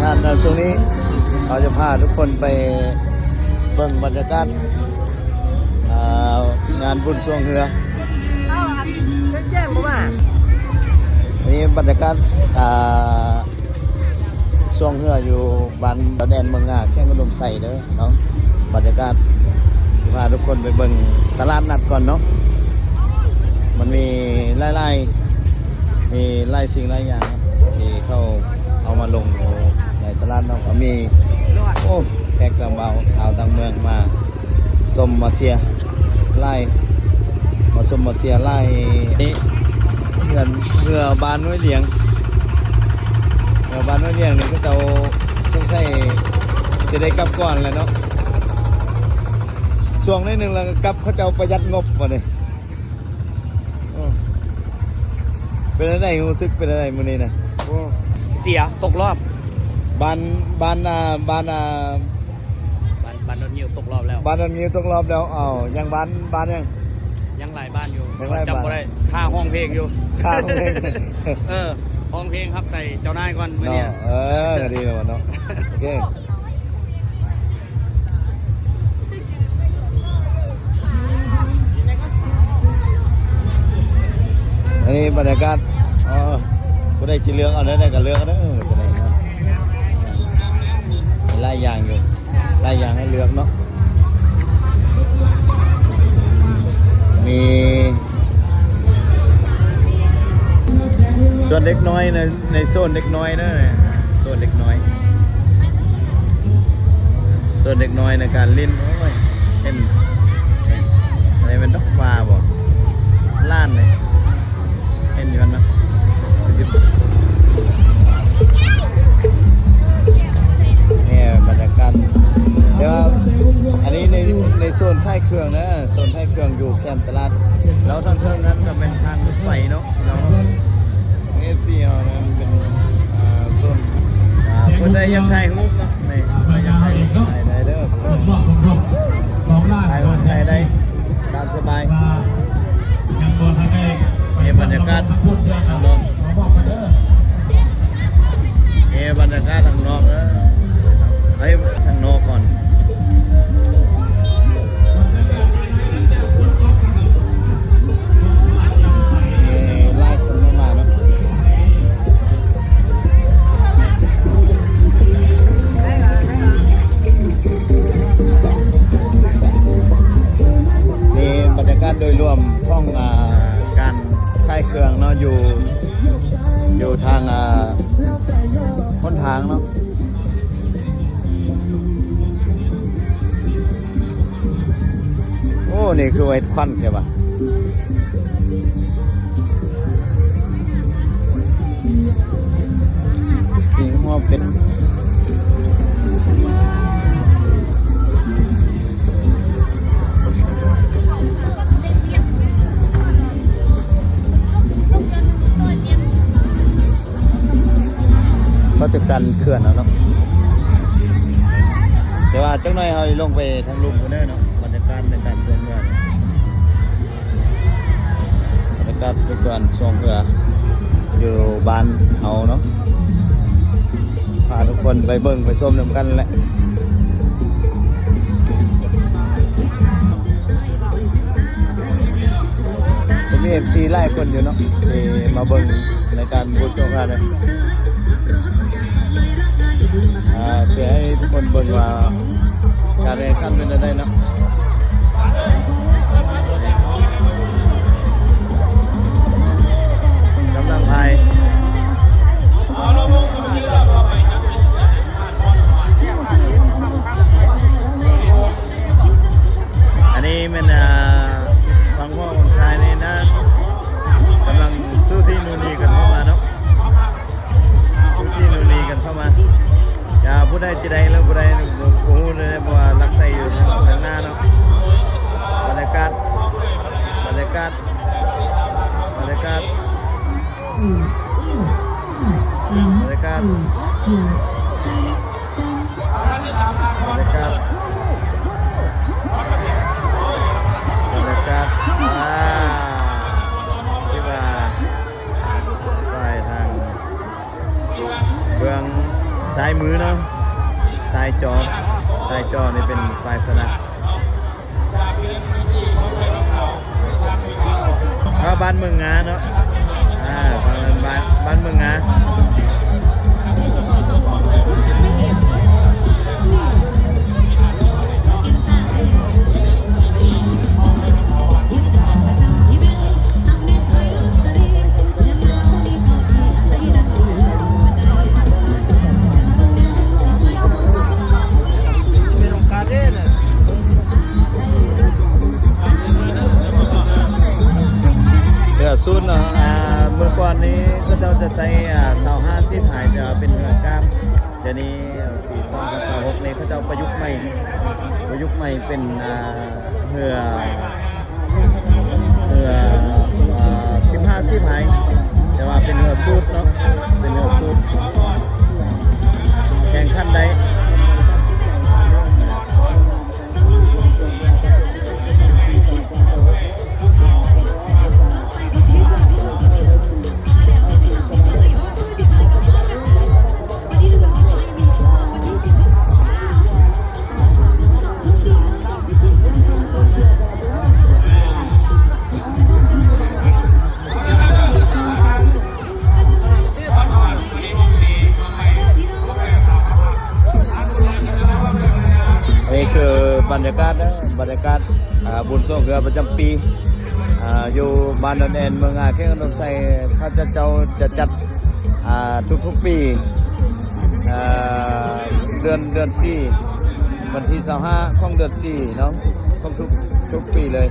ท่านช่วงนี้เราจะพาทุกคนไปเบิ่งบรรยากาศงานบุญช่วงเรือแจ้งมานี่บรรยากาศช่วงเรืออยู่บ้านดอนแดนเมืองงาแข้งกระดมใส่เด้อเนาะบรรยากาศพาทุกคนไปเบิ่งตลาดนัดก่อนเนาะมันมีไล่มีไล่สิ่งไล่อย่างที่เขาเอามาลงในตลาดเนาะก็มีโอ้แขกต่างบ่าวข่าวต่างเมืองมาสมมาเสียไล่มาสมมาเสียไล่นี่เรือบ้านน้อยเลี้ยงเรือบ้านน้อยเลี้ยงนี่ก็จะช่วงใส่จะได้กลับก่อนเลยเนาะช่วงนิดนึงแล้วกลับเขาจะประหยัดงบมาเลยเป็นอะไรรู้สึกเป็นอะไรมื้อนี้นะเสียตกรอบบ้านบ้านโดนยิวตกรอบแล้วบ้านโดนยิวตกรอบแล้วยังบ้านยังหลายบ้านอยู่จำไม่ได้ค่าห้องเพลงอยู่ค่าห้องเพลงห้องเพลงครับใส่เจ้านายก่อนมื้อนี้ก็ดีแล้วเนาะโอเคอันนี้บรรยากาศก็ได้จีเลือกเอาได้ก็เลือกได้แสดงเนาะไล่ยางอยู่ไล่ยางให้เลือกเนาะมีส่วนเล็กน้อยในโซนเล็กน้อยนะโซนเล็กน้อยส่วนเล็กน้อยในการเล่นโอ้ยเล่นอะไรเป็นดอกฟ้าบ่ล้านเลยเห็นอยู่นะเนี่ยบรรยากาศเดี๋ยวอันนี้ในโซนท้ายเครื่องนะโซนท้ายเครื่องอยู่แคมป์ตลาดแล้วทางเชิงนั้นก็เป็นทางรถไฟเนาะเราเอฟซีเอานะเป็นโซนคนใดยังไทยฮุบเนาะในยังไทยได้เด้อไทยได้ตามสบายบรรยากาศทางนอกบรรยากาศทางนอกให้ทางนอกก่อนไล่คนไม่มาเนาะนี่บรรยากาศโดยรวมห้องการค่ายเครื่องเนาะอยู่ทางพ้นทางเนาะโอ้นี่คือไว้ควันใช่ปะนี่หม้อเป็ดเขาจะกันเขื่อนแล้วเนาะแต่ว่าจักหน่อยเราลงไปทางลุ่มกันได้เนาะบรรยากาศในการส่งเรือบรรยากาศในการส่งเรืออยู่บ้านเอาเนาะพาทุกคนไปเบิ่งไปชมนำกันแหละผมมี FC ไล่คนอยู่เนาะที่มาเบิ่งในการบูชาพระเลยเพื่อให้ทุกคนเบิ่งว่าการแข่งขันเป็นได้เนาะกำลังพายอันนี้เป็นฟังพ่อของชายนี่นะกำลังสู้ที่นูนีกันเข้ามาเนาะสู้ที่นูนีกันเข้ามาอย่าผู้ใดจะได้แล้วผู้ใดผู้เลยว่ารักใส่อยู่ทางหน้าเนาะบรรยากาศบรรยากาศบรรยากาศบรรยากาศบรรยากาศที่ว่าไปทางเบื้องซ้าย มือเนาะซ้ายจอนี่เป็นฝ่ายชนะบ้านเมืองงาเนาะฝั่งนั้นบ้านเมืองงาสูตรเนาะเมื่อก่อนนี้ก็จะใช้เสา5ซีถ่ายจะเป็นเรือกล้ามเดี๋ยวนี้ปี2026นี้เขาจะประยุกต์ใหม่เป็นเรือ15ซีถ่ายแต่ว่าเป็นเรือสูตรเนาะเป็นเรือสูตรแข่งขันได้นี่คือบรรยากาศบุญส่งเรือประจำปีอยู่บ้านดอนแอนเมืองแข่งขนมไทยเขาจะจัดทุกปีเดือน4วันที่25ของเดือน4เนาะของทุกปีเลย